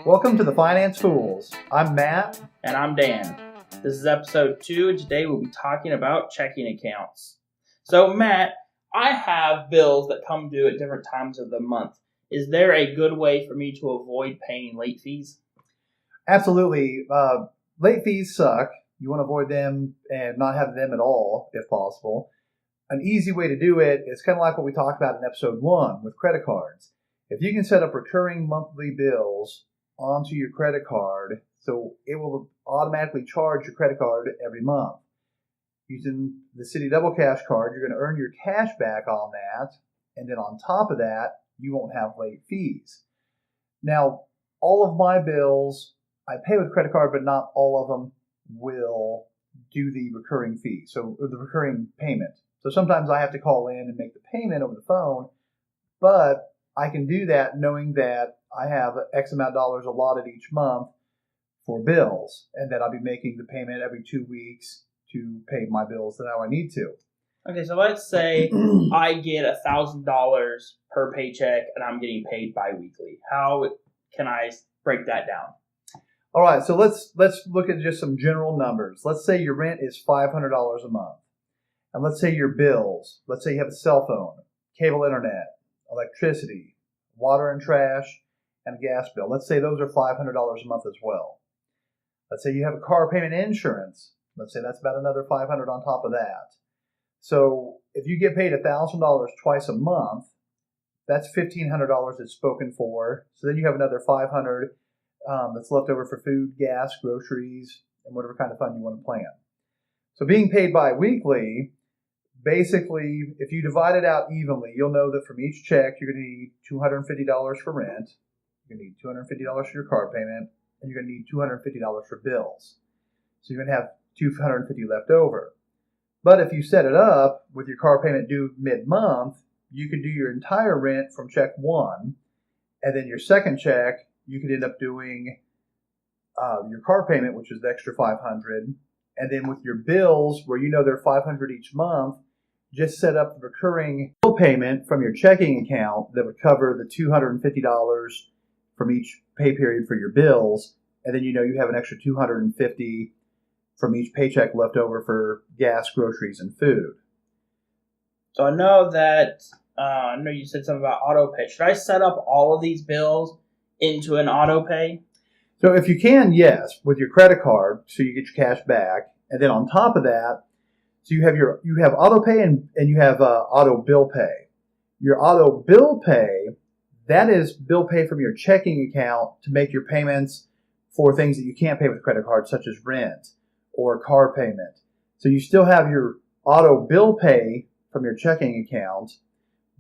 Welcome to the Finance Fools. I'm Matt. And I'm Dan. This is episode 2, and today we'll be talking about checking accounts. So, Matt, I have bills that come due at different times of the month. Is there a good way for me to avoid paying late fees? Absolutely. Late fees suck. You want to avoid them and not have them at all, if possible. An easy way to do it is kind of like what we talked about in episode 1 with credit cards. If you can set up recurring monthly bills onto your credit card, so it will automatically charge your credit card every month. Using the Citi Double Cash card, you're going to earn your cash back on that, and then on top of that, you won't have late fees. Now, all of my bills, I pay with credit card, but not all of them will do the recurring fee, or the recurring payment. So sometimes I have to call in and make the payment over the phone, but I can do that knowing that I have X amount of dollars allotted each month for bills, and that I'll be making the payment every 2 weeks to pay my bills that I need to. Okay, so let's say I get $1,000 per paycheck and I'm getting paid bi-weekly. How can I break that down? All right, so let's look at just some general numbers. Let's say your rent is $500 a month. And let's say your bills, let's say you have a cell phone, cable internet, electricity, water and trash, and a gas bill. Let's say those are $500 a month as well. Let's say you have a car payment insurance. Let's say that's about another $500 on top of that. So if you get paid $1,000 twice a month, that's $1,500 that's spoken for. So then you have another $500 that's left over for food, gas, groceries, and whatever kind of fund you want to plan. So being paid bi-weekly, basically, if you divide it out evenly, you'll know that from each check, you're going to need $250 for rent, you're going to need $250 for your car payment, and you're going to need $250 for bills. So you're going to have $250 left over. But if you set it up with your car payment due mid-month, you could do your entire rent from check 1, and then your second check, you could end up doing your car payment, which is the extra $500, and then with your bills, where you know they're $500 each month, just set up the recurring bill payment from your checking account that would cover the $250 from each pay period for your bills, and then you know you have an extra $250 from each paycheck left over for gas, groceries, and food. So I know you said something about auto pay. Should I set up all of these bills into an auto pay? So if you can, yes, with your credit card, so you get your cash back, and then on top of that, so you have auto pay and you have auto bill pay. Your auto bill pay, that is bill pay from your checking account to make your payments for things that you can't pay with credit cards, such as rent or car payment. So you still have your auto bill pay from your checking account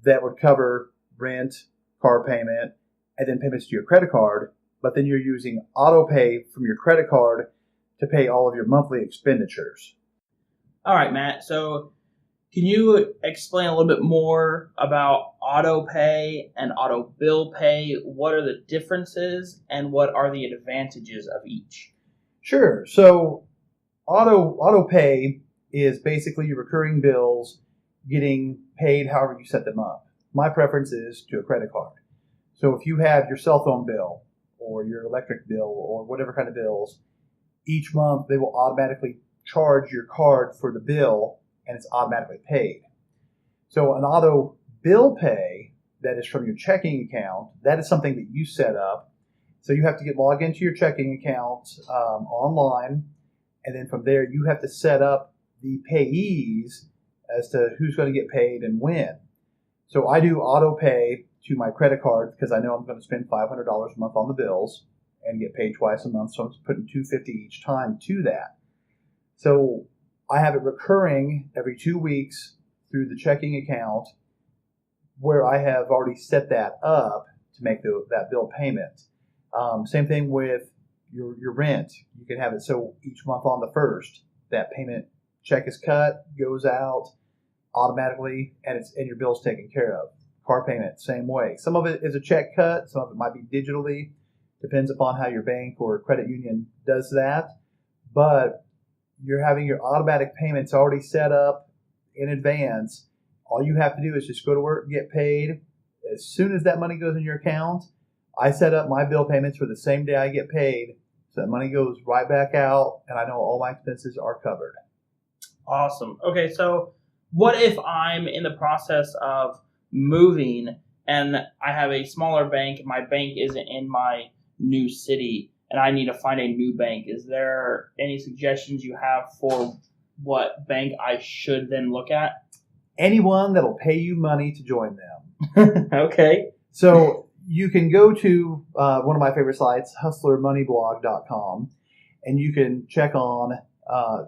that would cover rent, car payment, and then payments to your credit card. But then you're using auto pay from your credit card to pay all of your monthly expenditures. All right, Matt. So can you explain a little bit more about auto pay and auto bill pay? What are the differences and what are the advantages of each? Sure. So auto pay is basically your recurring bills getting paid however you set them up. My preference is to a credit card. So if you have your cell phone bill or your electric bill or whatever kind of bills, each month they will automatically charge your card for the bill and it's automatically paid. So an auto bill pay that is from your checking account, that is something that you set up. So you have to log into your checking account online, and then from there you have to set up the payees as to who's going to get paid and when. So I do auto pay to my credit card because I know I'm going to spend $500 a month on the bills and get paid twice a month, so I'm putting $250 each time to that. So I have it recurring every 2 weeks through the checking account where I have already set that up to make that bill payment. Same thing with your rent. You can have it so each month on the 1st, that payment check is cut, goes out automatically, and your bill's taken care of. Car payment, same way. Some of it is a check cut, some of it might be digitally. Depends upon how your bank or credit union does that. But you're having your automatic payments already set up in advance All you have to do is just go to work, get paid. As soon as that money goes in your account, I set up my bill payments for the same day I get paid. So that money goes right back out, and I know all my expenses are covered. Awesome. Okay, so what if I'm in the process of moving and I have a smaller bank, my bank isn't in my new city, and I need to find a new bank? Is there any suggestions you have for what bank I should then look at? Anyone that'll pay you money to join them. Okay. So you can go to one of my favorite sites, hustlermoneyblog.com, and you can check on,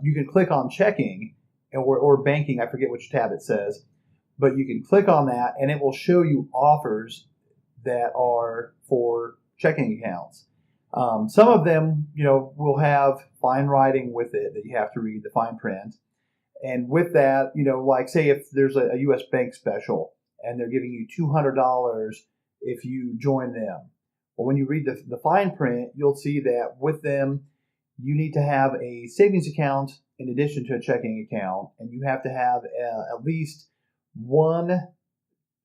you can click on checking or banking. I forget which tab it says, but you can click on that and it will show you offers that are for checking accounts. Some of them, will have fine writing with it that you have to read, the fine print. And with that, like say if there's a U.S. bank special and they're giving you $200 if you join them. Well, when you read the fine print, you'll see that with them, you need to have a savings account in addition to a checking account, and you have to have at least one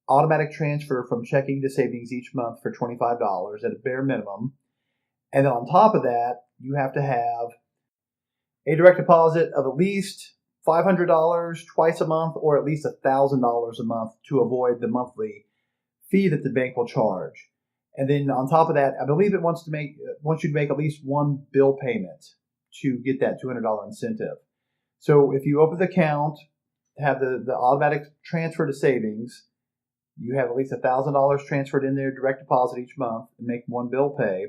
automatic transfer from checking to savings each month for $25 at a bare minimum. And then on top of that, you have to have a direct deposit of at least $500 twice a month or at least $1,000 a month to avoid the monthly fee that the bank will charge. And then on top of that, I believe it wants you to make at least one bill payment to get that $200 incentive. So if you open the account, have the automatic transfer to savings, you have at least $1,000 transferred in there, direct deposit each month, and make one bill pay.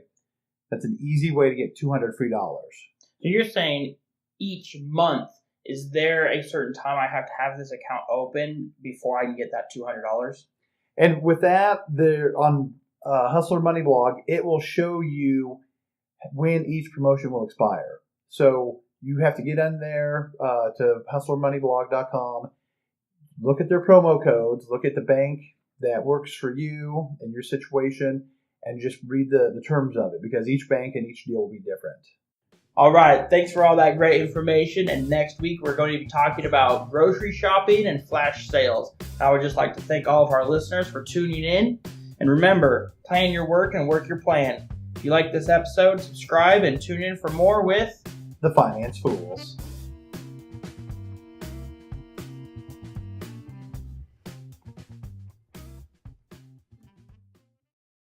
That's an easy way to get $200 free dollars. So you're saying each month, is there a certain time I have to have this account open before I can get that $200? And with that, on Hustler Money Blog, it will show you when each promotion will expire. So you have to get in there to hustlermoneyblog.com, look at their promo codes, look at the bank that works for you and your situation, and just read the terms of it, because each bank and each deal will be different. All right, thanks for all that great information. And next week, we're going to be talking about grocery shopping and flash sales. I would just like to thank all of our listeners for tuning in. And remember, plan your work and work your plan. If you like this episode, subscribe and tune in for more with The Finance Fools.